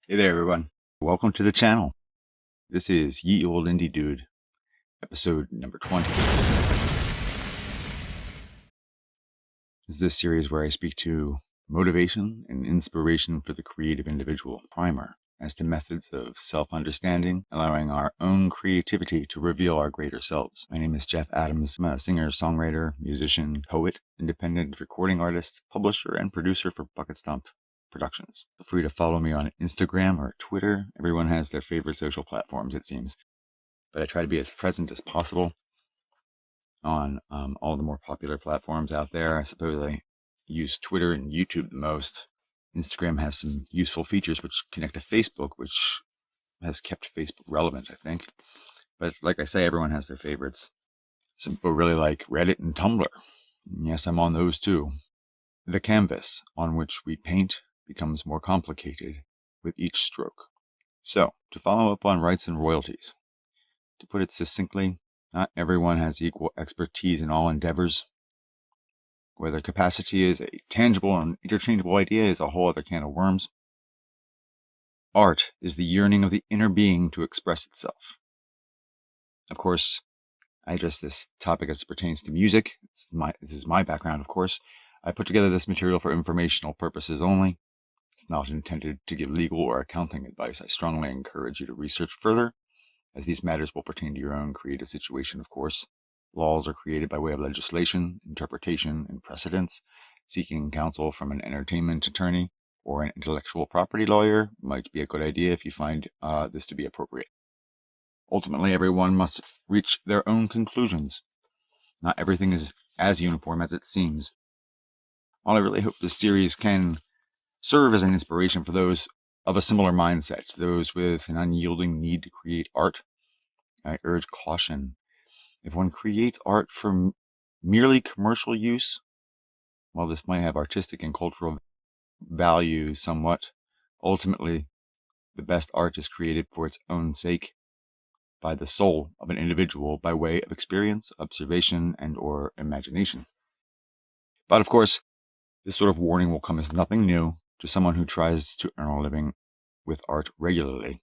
Hey there, everyone. Welcome to the channel. This is Ye Old Indie Dude, episode number 20. This is a series where I speak to motivation and inspiration for the creative individual. Primer as to methods of self-understanding, allowing our own creativity to reveal our greater selves. My name is Jeff Adams. I'm a singer, songwriter, musician, poet, independent recording artist, publisher, and producer for Bucketstomp Productions. Feel free to follow me on Instagram or Twitter. Everyone has their favorite social platforms, it seems. But I try to be as present as possible on all the more popular platforms out there. I suppose I use Twitter and YouTube the most. Instagram has some useful features which connect to Facebook, which has kept Facebook relevant, I think. But like I say, everyone has their favorites. Some people really like Reddit and Tumblr. Yes, I'm on those too. The canvas on which we paint becomes more complicated with each stroke. So, to follow up on rights and royalties, to put it succinctly, not everyone has equal expertise in all endeavors. Whether capacity is a tangible and interchangeable idea is a whole other can of worms. Art is the yearning of the inner being to express itself. Of course, I address this topic as it pertains to music. This is my background, of course. I put together this material for informational purposes only. It's not intended to give legal or accounting advice. I strongly encourage you to research further, as these matters will pertain to your own creative situation, of course. Laws are created by way of legislation, interpretation, and precedents. Seeking counsel from an entertainment attorney or an intellectual property lawyer might be a good idea if you find this to be appropriate. Ultimately, everyone must reach their own conclusions. Not everything is as uniform as it seems. While I really hope this series can serve as an inspiration for those of a similar mindset, those with an unyielding need to create art, I urge caution. If one creates art for merely commercial use, while this might have artistic and cultural value somewhat, ultimately the best art is created for its own sake, by the soul of an individual, by way of experience, observation, and or imagination. But of course, this sort of warning will come as nothing new to someone who tries to earn a living with art regularly.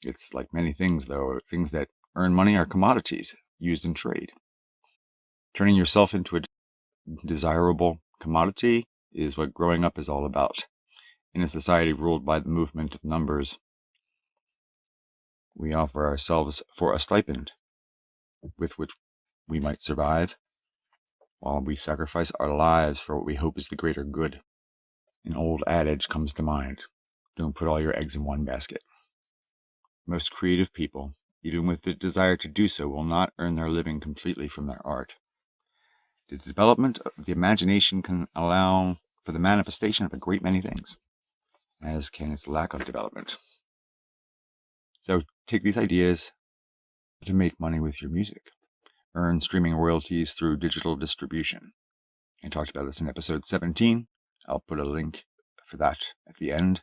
It's like many things, though. Things that earn money are commodities used in trade. Turning yourself into a desirable commodity is what growing up is all about. In a society ruled by the movement of numbers, we offer ourselves for a stipend with which we might survive, while we sacrifice our lives for what we hope is the greater good. An old adage comes to mind: don't put all your eggs in one basket. Most creative people, even with the desire to do so, will not earn their living completely from their art. The development of the imagination can allow for the manifestation of a great many things, as can its lack of development. So take these ideas to make money with your music. Earn streaming royalties through digital distribution. I talked about this in episode 17. I'll put a link for that at the end.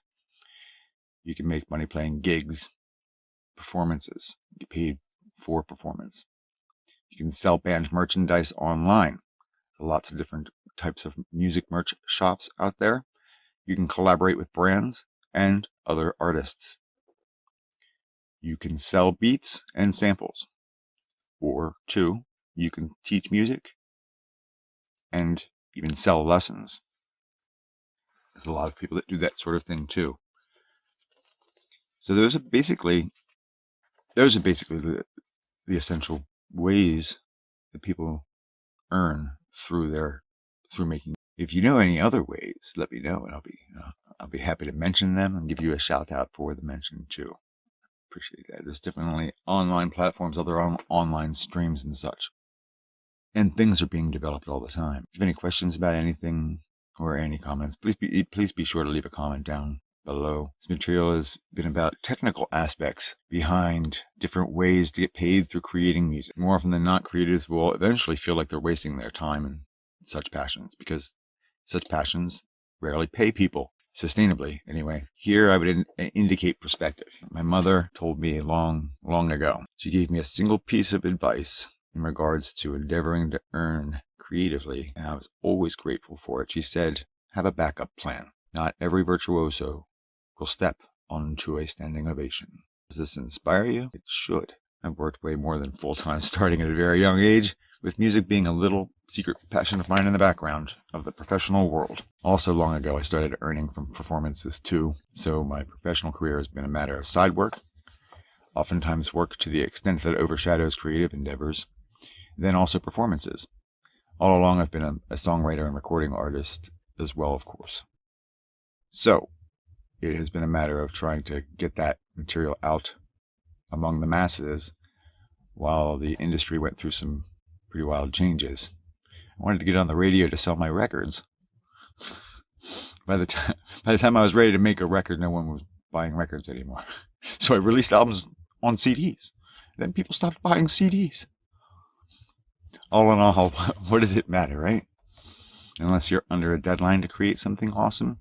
You can make money playing gigs, performances. You get paid for performance. You can sell band merchandise online. There's lots of different types of music merch shops out there. You can collaborate with brands and other artists. You can sell beats and samples. Or 2, you can teach music and even sell lessons. There's a lot of people that do that sort of thing too. So those are basically the essential ways that people earn through making. If you know any other ways, let me know, and I'll be happy to mention them and give you a shout out for the mention too. Appreciate that. There's definitely online platforms, other online streams and such, and things are being developed all the time. If you have any questions about anything or any comments, please be sure to leave a comment down below. This material has been about technical aspects behind different ways to get paid through creating music. More often than not, creatives will eventually feel like they're wasting their time in such passions, because such passions rarely pay people sustainably. Anyway, here I would indicate perspective. My mother told me long ago. She gave me a single piece of advice in regards to endeavoring to earn creatively, and I was always grateful for it. She said, have a backup plan. Not every virtuoso will step onto a standing ovation. Does this inspire you? It should. I've worked way more than full-time, starting at a very young age, with music being a little secret passion of mine in the background of the professional world. Also, long ago, I started earning from performances too, so my professional career has been a matter of side work, oftentimes work to the extent that it overshadows creative endeavors, then also performances. All along, I've been a songwriter and recording artist as well, of course. So, it has been a matter of trying to get that material out among the masses while the industry went through some pretty wild changes. I wanted to get on the radio to sell my records. By the time I was ready to make a record, no one was buying records anymore. So I released albums on CDs. Then people stopped buying CDs. All in all, what does it matter, right? Unless you're under a deadline to create something awesome.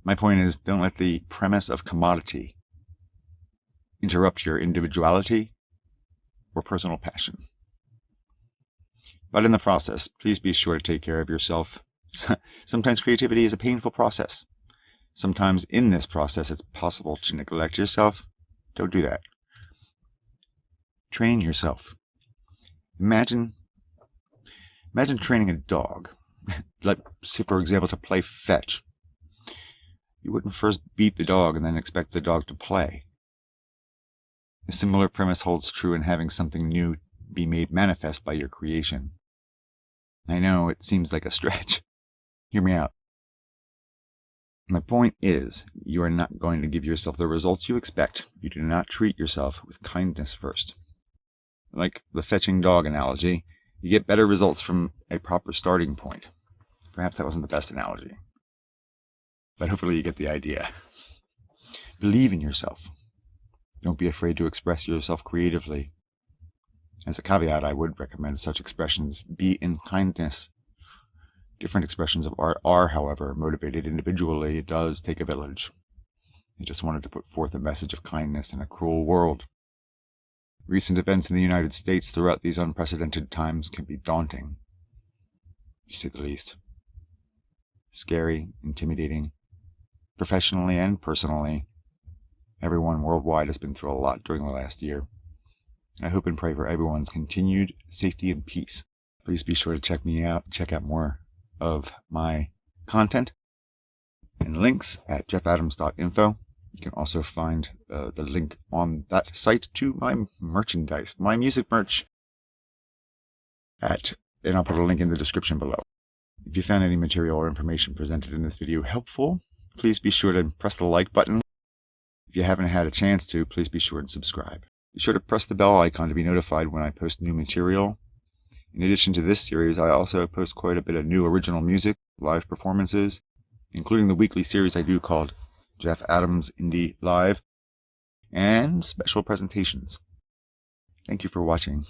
My point is, don't let the premise of commodity interrupt your individuality or personal passion. But in the process, please be sure to take care of yourself. Sometimes creativity is a painful process. Sometimes in this process, it's possible to neglect yourself. Don't do that. Train yourself. Imagine training a dog, like, say, for example, to play fetch. You wouldn't first beat the dog and then expect the dog to play. A similar premise holds true in having something new be made manifest by your creation. I know it seems like a stretch. Hear me out. My point is, you are not going to give yourself the results you expect. You do not treat yourself with kindness first. Like the fetching dog analogy, you get better results from a proper starting point. Perhaps that wasn't the best analogy, but hopefully you get the idea. Believe in yourself. Don't be afraid to express yourself creatively. As a caveat, I would recommend such expressions be in kindness. Different expressions of art are, however, motivated individually. It does take a village. I just wanted to put forth a message of kindness in a cruel world. Recent events in the United States throughout these unprecedented times can be daunting, to say the least. Scary, intimidating, professionally and personally. Everyone worldwide has been through a lot during the last year. I hope and pray for everyone's continued safety and peace. Please be sure to check me out, check out more of my content and links at jeffadams.info. You can also find the link on that site to my merchandise, my music merch, and I'll put a link in the description below. If you found any material or information presented in this video helpful, please be sure to press the like button. If you haven't had a chance to, please be sure and subscribe. Be sure to press the bell icon to be notified when I post new material. In addition to this series, I also post quite a bit of new original music, live performances, including the weekly series I do called Jeff Adams Indie Live, and special presentations. Thank you for watching.